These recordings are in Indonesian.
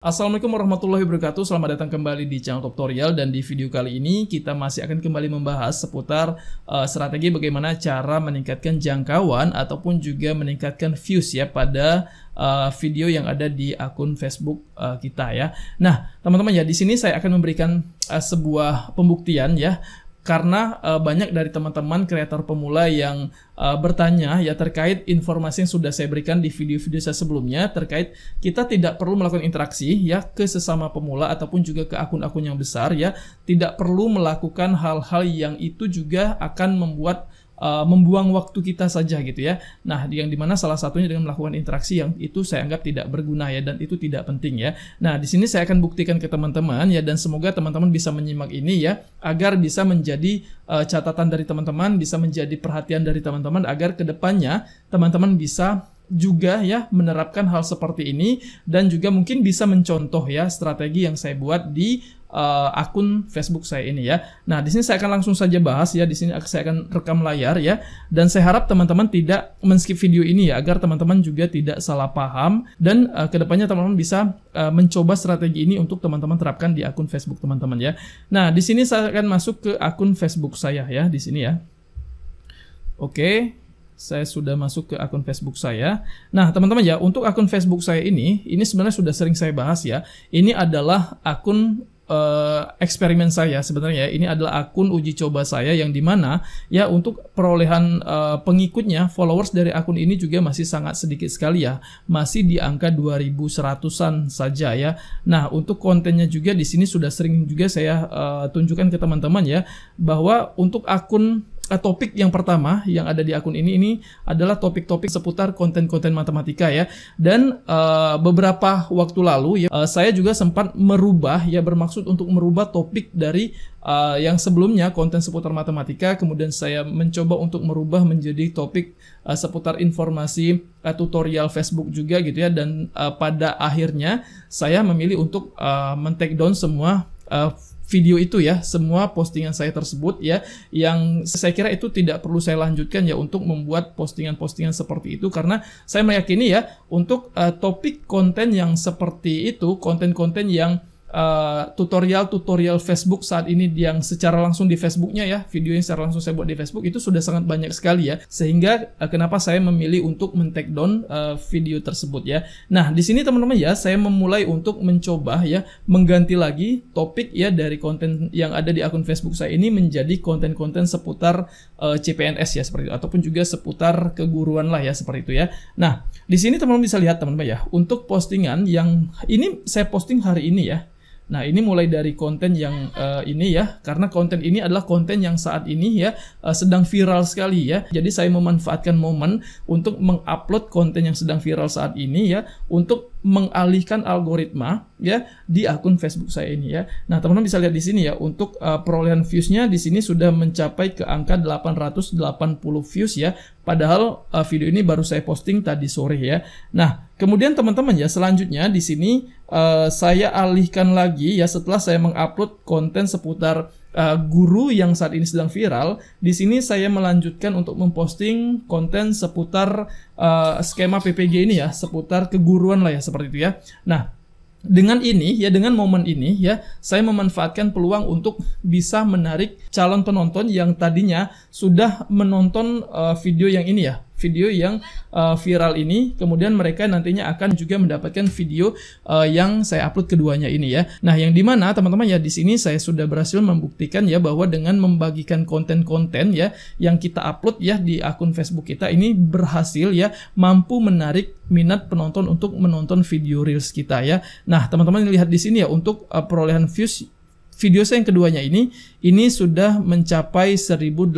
Assalamualaikum warahmatullahi wabarakatuh. Selamat datang kembali di channel Tutorial, dan di video kali ini kita masih akan kembali membahas seputar strategi bagaimana cara meningkatkan jangkauan ataupun juga meningkatkan views ya pada video yang ada di akun Facebook kita ya. Nah, teman-teman ya, di sini saya akan memberikan sebuah pembuktian ya. Karena banyak dari teman-teman kreator pemula yang bertanya ya terkait informasi yang sudah saya berikan di video-video saya sebelumnya, terkait kita tidak perlu melakukan interaksi ya ke sesama pemula ataupun juga ke akun-akun yang besar ya, tidak perlu melakukan hal-hal yang itu juga akan membuang waktu kita saja gitu ya. Nah, yang dimana salah satunya dengan melakukan interaksi yang itu saya anggap tidak berguna ya, dan itu tidak penting ya. Nah, di sini saya akan buktikan ke teman-teman ya, dan semoga teman-teman bisa menyimak ini ya, agar bisa menjadi catatan dari teman-teman, bisa menjadi perhatian dari teman-teman, agar kedepannya teman-teman bisa juga ya menerapkan hal seperti ini, dan juga mungkin bisa mencontoh ya strategi yang saya buat di akun Facebook saya ini ya. Nah, di sini saya akan langsung saja bahas ya. Di sini saya akan rekam layar ya, dan saya harap teman-teman tidak men-skip video ini ya, agar teman-teman juga tidak salah paham, dan kedepannya teman-teman bisa mencoba strategi ini untuk teman-teman terapkan di akun Facebook teman-teman ya. Nah, di sini saya akan masuk ke akun Facebook saya ya, di sini ya. Oke. Saya sudah masuk ke akun Facebook saya. Nah, teman-teman ya, untuk akun Facebook saya ini sebenarnya sudah sering saya bahas ya. Ini adalah akun eksperimen saya sebenarnya. Ini adalah akun uji coba saya, yang dimana ya untuk perolehan pengikutnya, followers dari akun ini juga masih sangat sedikit sekali ya, masih di angka 2100-an saja ya. Nah, untuk kontennya juga di sini sudah sering juga saya tunjukkan ke teman-teman ya, bahwa untuk akun topik yang pertama yang ada di akun ini adalah topik-topik seputar konten-konten matematika ya. Dan beberapa waktu lalu ya, saya juga sempat merubah ya, bermaksud untuk merubah topik dari yang sebelumnya konten seputar matematika, kemudian saya mencoba untuk merubah menjadi topik seputar informasi tutorial Facebook juga gitu ya. Dan pada akhirnya saya memilih untuk men-take down semua video itu ya, semua postingan saya tersebut ya, yang saya kira itu tidak perlu saya lanjutkan ya untuk membuat postingan-postingan seperti itu, karena saya meyakini ya untuk topik konten yang seperti itu, konten-konten yang tutorial Facebook saat ini yang secara langsung di Facebooknya ya, video yang secara langsung saya buat di Facebook itu sudah sangat banyak sekali ya, sehingga kenapa saya memilih untuk men-take down video tersebut ya. Nah, di sini teman-teman ya, saya memulai untuk mencoba ya mengganti lagi topik ya dari konten yang ada di akun Facebook saya ini menjadi konten-konten seputar CPNS ya, seperti itu, ataupun juga seputar keguruan lah ya, seperti itu ya. Nah, di sini teman-teman bisa lihat teman-teman ya, untuk postingan yang ini saya posting hari ini ya. Nah, ini mulai dari konten yang ini ya, karena konten ini adalah konten yang saat ini ya sedang viral sekali ya. Jadi saya memanfaatkan momen untuk mengupload konten yang sedang viral saat ini ya, untuk mengalihkan algoritma ya di akun Facebook saya ini ya. Nah, teman-teman bisa lihat di sini ya, untuk perolehan views-nya di sini sudah mencapai ke angka 880 views ya. Padahal video ini baru saya posting tadi sore ya. Nah, kemudian teman-teman ya, selanjutnya di sini saya alihkan lagi ya, setelah saya mengupload konten seputar guru yang saat ini sedang viral. Di sini saya melanjutkan untuk memposting konten seputar skema PPG ini ya, seputar keguruan lah ya, seperti itu ya. Nah, dengan ini ya, dengan momen ini ya, saya memanfaatkan peluang untuk bisa menarik calon penonton yang tadinya sudah menonton video yang ini ya, video yang viral ini, kemudian mereka nantinya akan juga mendapatkan video yang saya upload keduanya ini ya. Nah, yang dimana teman-teman ya, di sini saya sudah berhasil membuktikan ya, bahwa dengan membagikan konten-konten ya yang kita upload ya di akun Facebook kita ini berhasil ya, mampu menarik minat penonton untuk menonton video reels kita ya. Nah, teman-teman lihat di sini ya, untuk perolehan views video saya yang keduanya ini sudah mencapai 1.800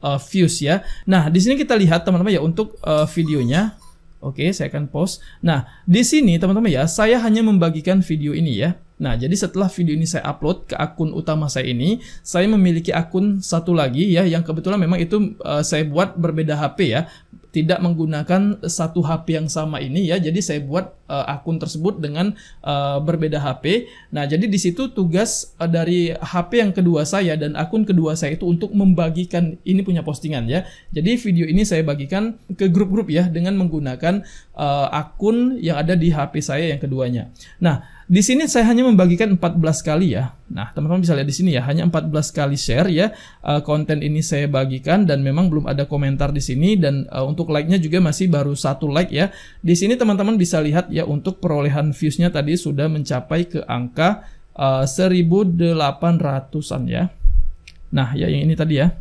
views ya. Nah, di sini kita lihat teman-teman ya, untuk videonya. Oke, saya akan post. Nah, di sini teman-teman ya, saya hanya membagikan video ini ya. Nah, jadi setelah video ini saya upload ke akun utama saya ini, saya memiliki akun satu lagi ya, yang kebetulan memang itu saya buat berbeda HP ya. Tidak menggunakan satu HP yang sama ini ya. Jadi saya buat akun tersebut dengan berbeda HP. Nah, jadi di situ tugas dari HP yang kedua saya dan akun kedua saya itu untuk membagikan ini punya postingan ya. Jadi video ini saya bagikan ke grup-grup ya dengan menggunakan akun yang ada di HP saya yang keduanya. Nah, di sini saya hanya membagikan 14 kali ya. Nah, teman-teman bisa lihat di sini ya, hanya 14 kali share ya konten ini saya bagikan, dan memang belum ada komentar di sini, dan untuk like-nya juga masih baru 1 like ya. Di sini teman-teman bisa lihat ya, untuk perolehan views-nya tadi sudah mencapai ke angka 1.800-an ya. Nah, ya yang ini tadi ya.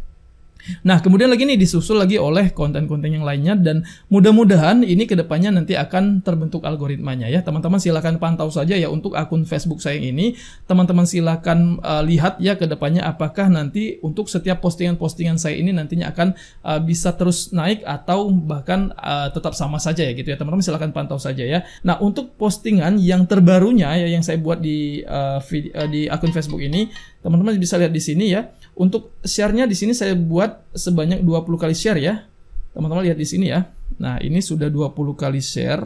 Nah, kemudian lagi nih disusul lagi oleh konten-konten yang lainnya, dan mudah-mudahan ini kedepannya nanti akan terbentuk algoritmanya ya. Teman-teman silakan pantau saja ya untuk akun Facebook saya ini. Teman-teman silakan lihat ya kedepannya apakah nanti untuk setiap postingan-postingan saya ini nantinya akan bisa terus naik atau bahkan tetap sama saja ya gitu ya. Teman-teman silakan pantau saja ya. Nah, untuk postingan yang terbarunya ya yang saya buat di akun Facebook ini, teman-teman bisa lihat di sini ya. Untuk share-nya di sini saya buat sebanyak 20 kali share ya. Teman-teman lihat di sini ya. Nah, ini sudah 20 kali share.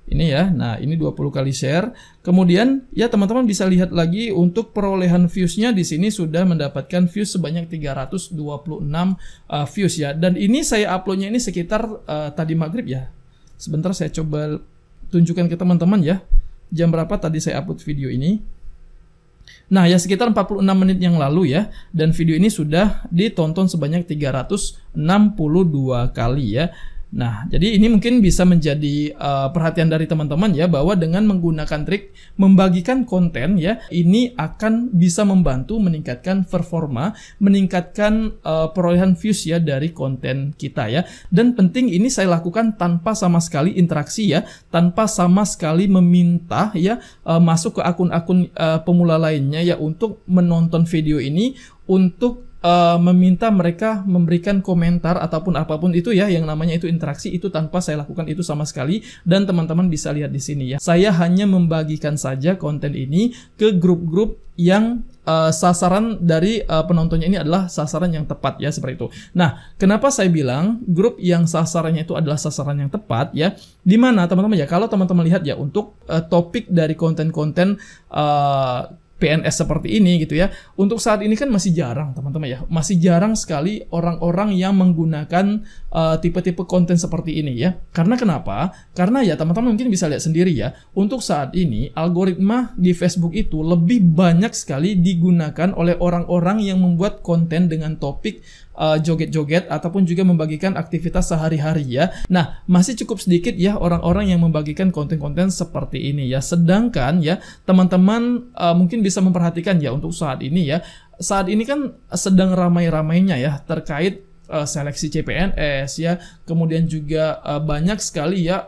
Ini ya. Nah, ini 20 kali share. Kemudian ya teman-teman bisa lihat lagi untuk perolehan views-nya di sini sudah mendapatkan views sebanyak 326 views ya. Dan ini saya upload-nya ini sekitar tadi maghrib ya. Sebentar saya coba tunjukkan ke teman-teman ya. Jam berapa tadi saya upload video ini. Nah, ya sekitar 46 menit yang lalu ya, dan video ini sudah ditonton sebanyak 362 kali ya. Nah, jadi ini mungkin bisa menjadi perhatian dari teman-teman ya, bahwa dengan menggunakan trik membagikan konten ya, ini akan bisa membantu meningkatkan performa, meningkatkan perolehan views ya dari konten kita ya. Dan penting ini saya lakukan tanpa sama sekali interaksi ya, tanpa sama sekali meminta ya masuk ke akun-akun pemula lainnya ya untuk menonton video ini, untuk meminta mereka memberikan komentar ataupun apapun itu ya, yang namanya itu interaksi, itu tanpa saya lakukan itu sama sekali. Dan teman-teman bisa lihat di sini ya, saya hanya membagikan saja konten ini ke grup-grup yang sasaran dari penontonnya ini adalah sasaran yang tepat ya, seperti itu. Nah, kenapa saya bilang grup yang sasarannya itu adalah sasaran yang tepat ya? Dimana teman-teman ya, kalau teman-teman lihat ya untuk topik dari konten-konten PNS seperti ini gitu ya, untuk saat ini kan masih jarang teman-teman ya, masih jarang sekali orang-orang yang menggunakan tipe-tipe konten seperti ini ya. Karena kenapa? Karena ya teman-teman mungkin bisa lihat sendiri ya, untuk saat ini algoritma di Facebook itu lebih banyak sekali digunakan oleh orang-orang yang membuat konten dengan topik joget-joget ataupun juga membagikan aktivitas sehari-hari ya. Nah, masih cukup sedikit ya orang-orang yang membagikan konten-konten seperti ini ya. Sedangkan ya teman-teman mungkin bisa memperhatikan ya, untuk saat ini ya, saat ini kan sedang ramai-ramainya ya terkait seleksi CPNS ya, kemudian juga banyak sekali ya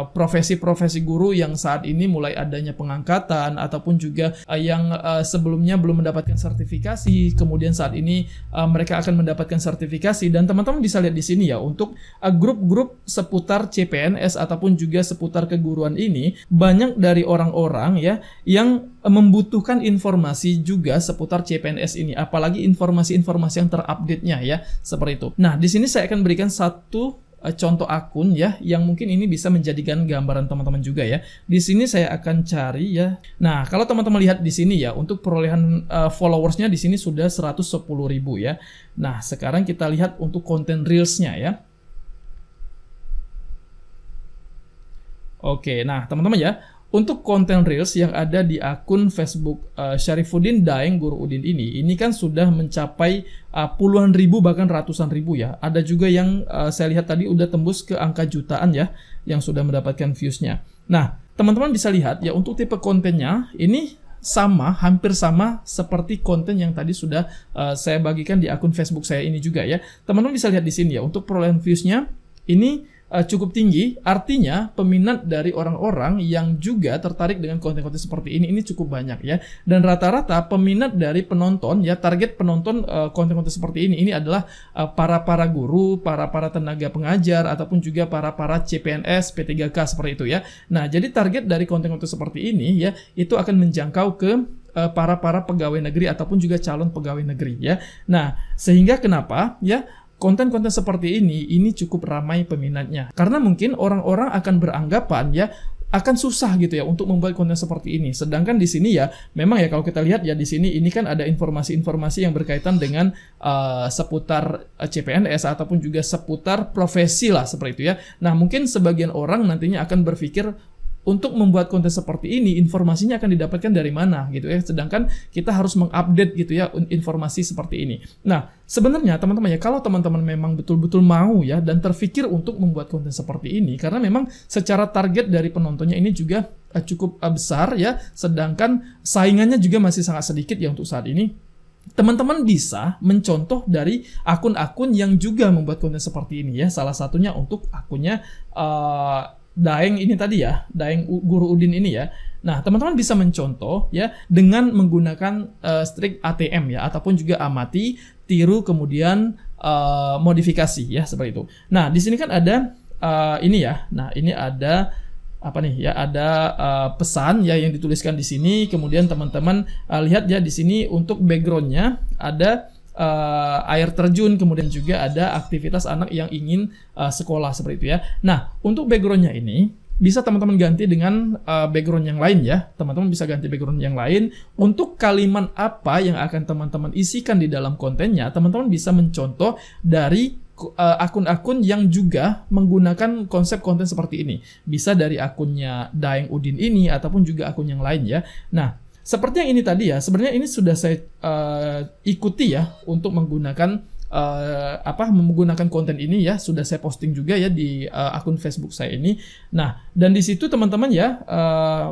profesi-profesi guru yang saat ini mulai adanya pengangkatan, ataupun juga yang sebelumnya belum mendapatkan sertifikasi, kemudian saat ini mereka akan mendapatkan sertifikasi. Dan teman-teman bisa lihat di sini ya, untuk grup-grup seputar CPNS ataupun juga seputar keguruan ini, banyak dari orang-orang ya yang membutuhkan informasi juga seputar CPNS ini, apalagi informasi-informasi yang terupdate-nya ya, seperti itu. Nah, di sini saya akan berikan satu contoh akun ya, yang mungkin ini bisa menjadikan gambaran teman-teman juga ya. Di sini saya akan cari ya. Nah, kalau teman-teman lihat di sini ya, untuk perolehan followersnya di sini sudah 110.000 ya. Nah, sekarang kita lihat untuk konten reels-nya ya. Oke, nah teman-teman ya, untuk konten reels yang ada di akun Facebook Syarifuddin Daeng Guru Udin ini kan sudah mencapai puluhan ribu bahkan ratusan ribu ya. Ada juga yang saya lihat tadi udah tembus ke angka jutaan ya, yang sudah mendapatkan views-nya. Nah, teman-teman bisa lihat ya, untuk tipe kontennya ini sama, hampir sama seperti konten yang tadi sudah saya bagikan di akun Facebook saya ini juga ya. Teman-teman bisa lihat di sini ya, untuk perolehan views-nya ini cukup tinggi, artinya peminat dari orang-orang yang juga tertarik dengan konten-konten seperti ini cukup banyak ya. Dan rata-rata peminat dari penonton ya, target penonton konten-konten seperti ini adalah para guru, para tenaga pengajar, ataupun juga para CPNS, P3K seperti itu ya. Nah, jadi target dari konten-konten seperti ini ya, itu akan menjangkau ke para pegawai negeri ataupun juga calon pegawai negeri ya. Nah, sehingga kenapa ya konten-konten seperti ini cukup ramai peminatnya. Karena mungkin orang-orang akan beranggapan ya, akan susah gitu ya untuk membuat konten seperti ini. Sedangkan di sini ya memang ya kalau kita lihat ya di sini ini kan ada informasi-informasi yang berkaitan dengan seputar CPNS ataupun juga seputar profesi lah seperti itu ya. Nah, mungkin sebagian orang nantinya akan berpikir untuk membuat konten seperti ini informasinya akan didapatkan dari mana gitu ya. Sedangkan kita harus mengupdate gitu ya informasi seperti ini. Nah, sebenarnya teman-teman ya kalau teman-teman memang betul-betul mau ya dan terfikir untuk membuat konten seperti ini karena memang secara target dari penontonnya ini juga cukup besar ya. Sedangkan saingannya juga masih sangat sedikit ya untuk saat ini. Teman-teman bisa mencontoh dari akun-akun yang juga membuat konten seperti ini ya. Salah satunya untuk akunnya Daeng ini tadi ya, Daeng Guru Udin ini ya. Nah, teman-teman bisa mencontoh ya dengan menggunakan trik ATM ya, ataupun juga amati, tiru, kemudian modifikasi ya, seperti itu. Nah, di sini kan ada ini ya. Nah, ini ada apa nih ya, ada pesan ya yang dituliskan di sini. Kemudian teman-teman lihat ya di sini untuk backgroundnya ada air terjun, kemudian juga ada aktivitas anak yang ingin sekolah seperti itu ya. Nah, untuk backgroundnya ini bisa teman-teman ganti dengan background yang lain ya. Teman-teman bisa ganti background yang lain. Untuk kalimat apa yang akan teman-teman isikan di dalam kontennya, teman-teman bisa mencontoh dari akun-akun yang juga menggunakan konsep konten seperti ini. Bisa dari akunnya Daeng Udin ini ataupun juga akun yang lain ya. Nah, seperti yang ini tadi ya, sebenarnya ini sudah saya ikuti ya untuk menggunakan menggunakan konten ini ya, sudah saya posting juga ya di akun Facebook saya ini. Nah, dan di situ teman-teman ya,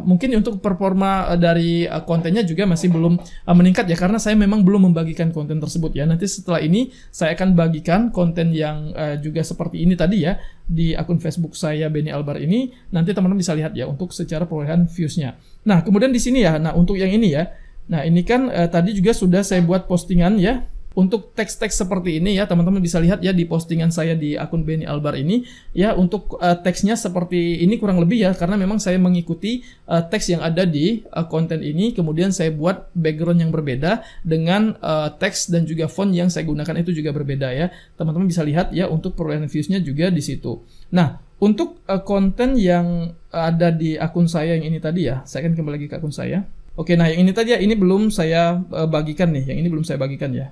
mungkin untuk performa dari kontennya juga masih belum meningkat ya, karena saya memang belum membagikan konten tersebut ya. Nanti setelah ini saya akan bagikan konten yang juga seperti ini tadi ya di akun Facebook saya Benny Albar ini. Nanti teman-teman bisa lihat ya untuk secara perolehan views-nya. Nah, kemudian di sini ya, nah untuk yang ini ya, nah ini kan tadi juga sudah saya buat postingan ya. Untuk teks-teks seperti ini ya, teman-teman bisa lihat ya di postingan saya di akun Benny Albar ini ya. Untuk teksnya seperti ini kurang lebih ya, karena memang saya mengikuti teks yang ada di konten ini. Kemudian saya buat background yang berbeda dengan teks dan juga font yang saya gunakan itu juga berbeda ya. Teman-teman bisa lihat ya untuk perolehan views-nya juga di situ. Nah, untuk konten yang ada di akun saya yang ini tadi ya, saya akan kembali lagi ke akun saya. Oke, nah yang ini tadi ya, ini belum saya bagikan nih. Yang ini belum saya bagikan ya.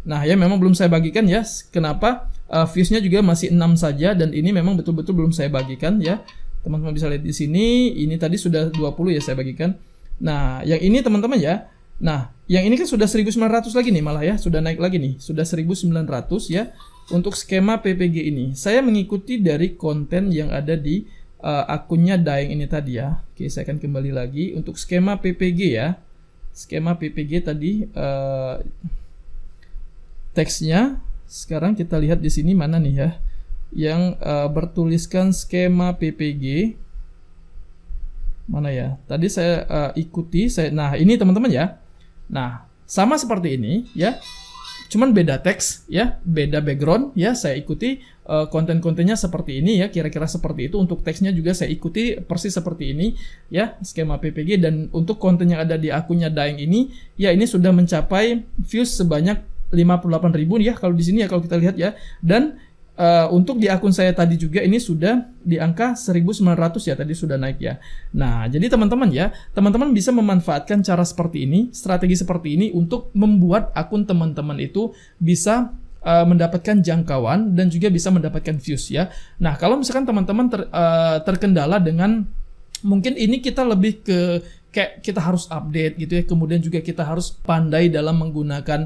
Nah ya memang belum saya bagikan ya. Kenapa? Views-nya juga masih 6 saja dan ini memang betul-betul belum saya bagikan ya. Teman-teman bisa lihat di sini. Ini tadi sudah 20 ya saya bagikan. Nah yang ini teman-teman ya. Nah yang ini kan sudah 1900 lagi nih malah ya. Sudah naik lagi nih. Sudah 1900 ya. Untuk skema PPG ini saya mengikuti dari konten yang ada di akunnya Daeng ini tadi ya. Oke, saya akan kembali lagi untuk skema PPG ya. Skema PPG tadi teksnya. Sekarang kita lihat di sini mana nih ya yang bertuliskan skema PPG. Mana ya? Tadi saya ikuti nah ini teman-teman ya. Nah, sama seperti ini ya. Cuman beda teks ya, beda background ya. Saya ikuti konten-kontennya seperti ini ya, kira-kira seperti itu. Untuk teksnya juga saya ikuti persis seperti ini ya, skema PPG. Dan untuk konten yang ada di akunnya Daeng ini ya, ini sudah mencapai views sebanyak 58.000 ya kalau di sini ya, kalau kita lihat ya. Dan untuk di akun saya tadi juga ini sudah di angka 1900 ya, tadi sudah naik ya. Nah, jadi teman-teman ya, teman-teman bisa memanfaatkan cara seperti ini, strategi seperti ini untuk membuat akun teman-teman itu bisa mendapatkan jangkauan dan juga bisa mendapatkan views ya. Nah, kalau misalkan teman-teman terkendala dengan mungkin ini kita lebih ke kayak kita harus update gitu ya, kemudian juga kita harus pandai dalam menggunakan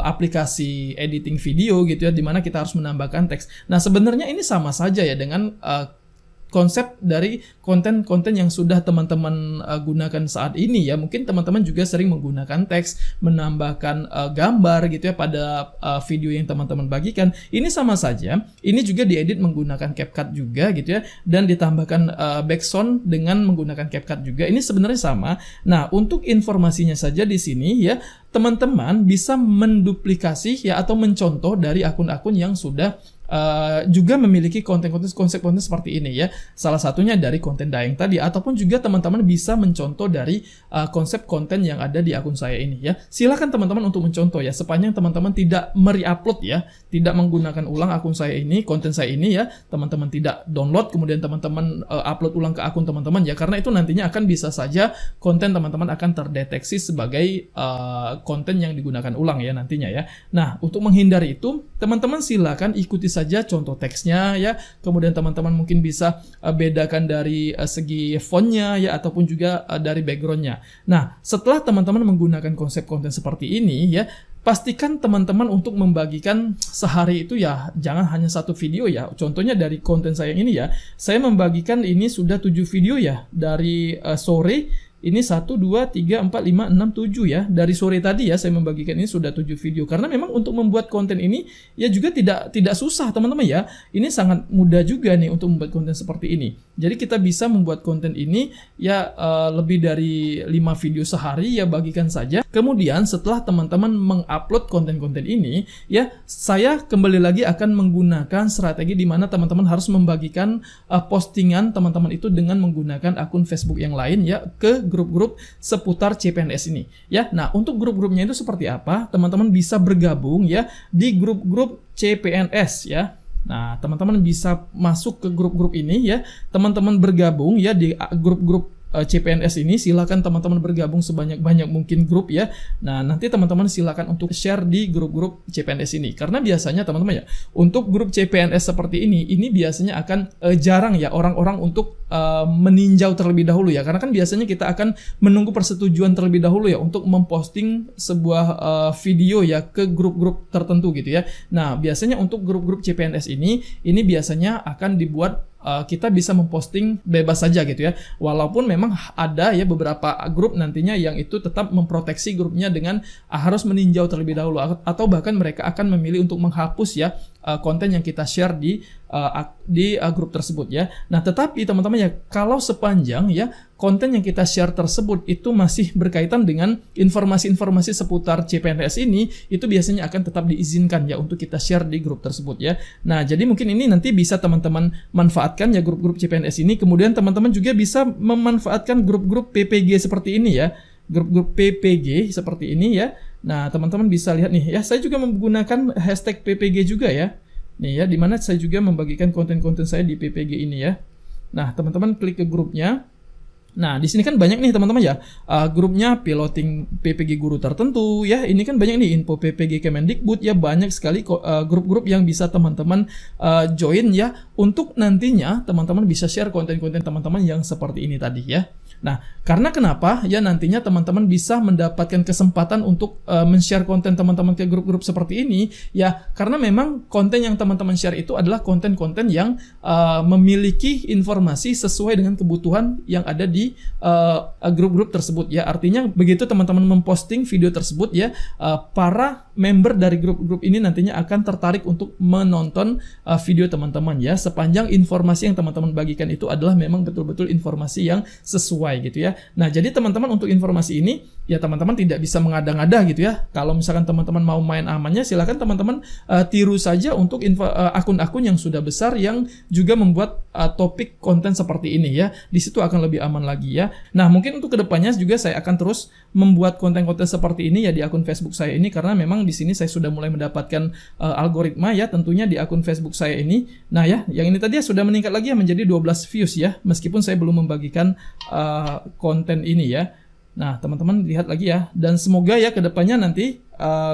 aplikasi editing video gitu ya, dimana kita harus menambahkan teks. Nah sebenarnya ini sama saja ya dengan konsep dari konten-konten yang sudah teman-teman gunakan saat ini ya. Mungkin teman-teman juga sering menggunakan teks, menambahkan gambar gitu ya pada video yang teman-teman bagikan. Ini sama saja, ini juga diedit menggunakan CapCut juga gitu ya, dan ditambahkan background dengan menggunakan CapCut juga. Ini sebenarnya sama. Nah, untuk informasinya saja di sini ya, teman-teman bisa menduplikasi ya atau mencontoh dari akun-akun yang sudah juga memiliki konsep konten seperti ini ya. Salah satunya dari konten Daeng tadi, ataupun juga teman-teman bisa mencontoh dari konsep konten yang ada di akun saya ini ya. Silakan teman-teman untuk mencontoh ya, sepanjang teman-teman tidak mereupload ya, tidak menggunakan ulang akun saya ini, konten saya ini ya. Teman-teman tidak download kemudian teman-teman upload ulang ke akun teman-teman ya, karena itu nantinya akan bisa saja konten teman-teman akan terdeteksi sebagai konten yang digunakan ulang ya nantinya ya. Nah, untuk menghindari itu, teman-teman silakan ikuti saja contoh teksnya ya. Kemudian teman-teman mungkin bisa bedakan dari segi fontnya ya, ataupun juga dari backgroundnya. Nah, setelah teman-teman menggunakan konsep konten seperti ini ya, pastikan teman-teman untuk membagikan sehari itu ya, jangan hanya satu video ya. Contohnya dari konten saya ini ya, saya membagikan ini sudah 7 video ya, dari sore. Ini 1, 2, 3, 4, 5, 6, 7 ya. Dari sore tadi ya saya membagikan ini sudah 7 video. Karena memang untuk membuat konten ini ya juga tidak susah teman-teman ya. Ini sangat mudah juga nih untuk membuat konten seperti ini. Jadi kita bisa membuat konten ini ya lebih dari 5 video sehari ya, bagikan saja. Kemudian setelah teman-teman mengupload konten-konten ini ya, saya kembali lagi akan menggunakan strategi di mana teman-teman harus membagikan postingan teman-teman itu dengan menggunakan akun Facebook yang lain ya, ke grup-grup seputar CPNS ini ya. Nah, untuk grup-grupnya itu seperti apa? Teman-teman bisa bergabung ya di grup-grup CPNS ya. Nah, teman-teman bisa masuk ke grup-grup ini ya. Teman-teman bergabung ya di grup-grup CPNS ini, silakan teman-teman bergabung sebanyak-banyak mungkin grup ya. Nah, nanti teman-teman silakan untuk share di grup-grup CPNS ini. Karena biasanya teman-teman ya, untuk grup CPNS seperti ini biasanya akan jarang ya orang-orang untuk meninjau terlebih dahulu ya. Karena kan biasanya kita akan menunggu persetujuan terlebih dahulu ya untuk memposting sebuah video ya ke grup-grup tertentu gitu ya. Nah, biasanya untuk grup-grup CPNS ini biasanya akan dibuat kita bisa memposting bebas saja gitu ya. Walaupun memang ada ya beberapa grup nantinya yang itu tetap memproteksi grupnya dengan harus meninjau terlebih dahulu, atau bahkan mereka akan memilih untuk menghapus ya konten yang kita share di grup tersebut ya. Nah, tetapi teman-teman ya, kalau sepanjang ya konten yang kita share tersebut itu masih berkaitan dengan informasi-informasi seputar CPNS ini, itu biasanya akan tetap diizinkan ya untuk kita share di grup tersebut ya. Nah, jadi mungkin ini nanti bisa teman-teman manfaatkan ya grup-grup CPNS ini. Kemudian teman-teman juga bisa memanfaatkan grup-grup PPG seperti ini ya. Grup-grup PPG seperti ini ya. Nah, teman-teman bisa lihat nih ya, saya juga menggunakan hashtag PPG juga ya. Nih ya, dimana saya juga membagikan konten-konten saya di PPG ini ya. Nah, teman-teman klik ke grupnya. Nah, di sini kan banyak nih teman-teman ya, grupnya piloting PPG guru tertentu ya. Ini kan banyak nih info PPG Kemendikbud ya, banyak sekali grup-grup yang bisa teman-teman join ya, untuk nantinya teman-teman bisa share konten-konten teman-teman yang seperti ini tadi ya. Nah, karena kenapa ya, nantinya teman-teman bisa mendapatkan kesempatan untuk men-share konten teman-teman ke grup-grup seperti ini ya, karena memang konten yang teman-teman share itu adalah konten-konten yang memiliki informasi sesuai dengan kebutuhan yang ada di grup-grup tersebut ya. Artinya begitu teman-teman memposting video tersebut ya, para member dari grup-grup ini nantinya akan tertarik untuk menonton video teman-teman ya, sepanjang informasi yang teman-teman bagikan itu adalah memang betul-betul informasi yang sesuai gitu ya. Nah, jadi teman-teman untuk informasi ini ya, teman-teman tidak bisa mengada-ngada gitu ya. Kalau misalkan teman-teman mau main amannya, silakan teman-teman tiru saja untuk akun-akun yang sudah besar yang juga membuat topik konten seperti ini ya. Di situ akan lebih aman lagi ya. Nah, mungkin untuk kedepannya juga saya akan terus membuat konten-konten seperti ini ya di akun Facebook saya ini, karena memang di sini saya sudah mulai mendapatkan algoritma ya, tentunya di akun Facebook saya ini. Nah ya, yang ini tadi ya sudah meningkat lagi ya menjadi 12 views ya, meskipun saya belum membagikan konten ini ya. Nah, teman-teman lihat lagi ya, dan semoga ya kedepannya nanti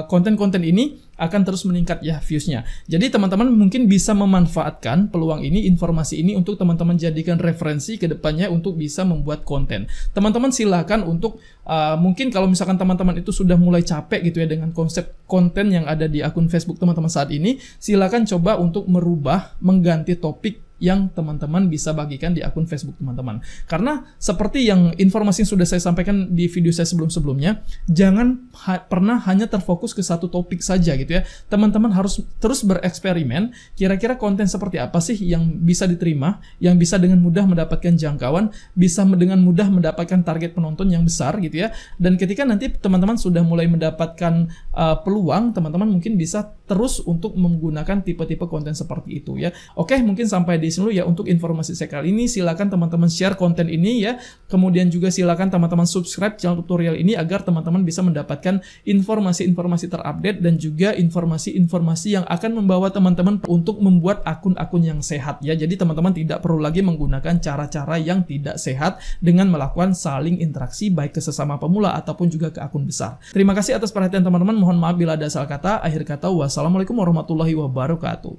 konten-konten ini akan terus meningkat ya viewsnya. Jadi teman-teman mungkin bisa memanfaatkan peluang ini, informasi ini untuk teman-teman jadikan referensi ke depannya untuk bisa membuat konten. Teman-teman silakan untuk mungkin kalau misalkan teman-teman itu sudah mulai capek gitu ya dengan konsep konten yang ada di akun Facebook teman-teman saat ini, silakan coba untuk merubah, mengganti topik yang teman-teman bisa bagikan di akun Facebook teman-teman. Karena seperti yang informasi yang sudah saya sampaikan di video saya sebelum-sebelumnya, jangan pernah hanya terfokus ke satu topik saja gitu ya. Teman-teman harus terus bereksperimen, kira-kira konten seperti apa sih yang bisa diterima, yang bisa dengan mudah mendapatkan jangkauan, bisa dengan mudah mendapatkan target penonton yang besar gitu ya. Dan ketika nanti teman-teman sudah mulai mendapatkan peluang, teman-teman mungkin bisa terus untuk menggunakan tipe-tipe konten seperti itu ya. Oke, mungkin sampai di sini dulu ya untuk informasi saya kali ini. Silakan teman-teman share konten ini ya. Kemudian juga silakan teman-teman subscribe channel tutorial ini agar teman-teman bisa mendapatkan informasi-informasi terupdate dan juga informasi-informasi yang akan membawa teman-teman untuk membuat akun-akun yang sehat ya. Jadi teman-teman tidak perlu lagi menggunakan cara-cara yang tidak sehat dengan melakukan saling interaksi baik ke sesama pemula ataupun juga ke akun besar. Terima kasih atas perhatian teman-teman. Mohon maaf bila ada salah kata. Akhir kata, wassalamualaikum warahmatullahi wabarakatuh.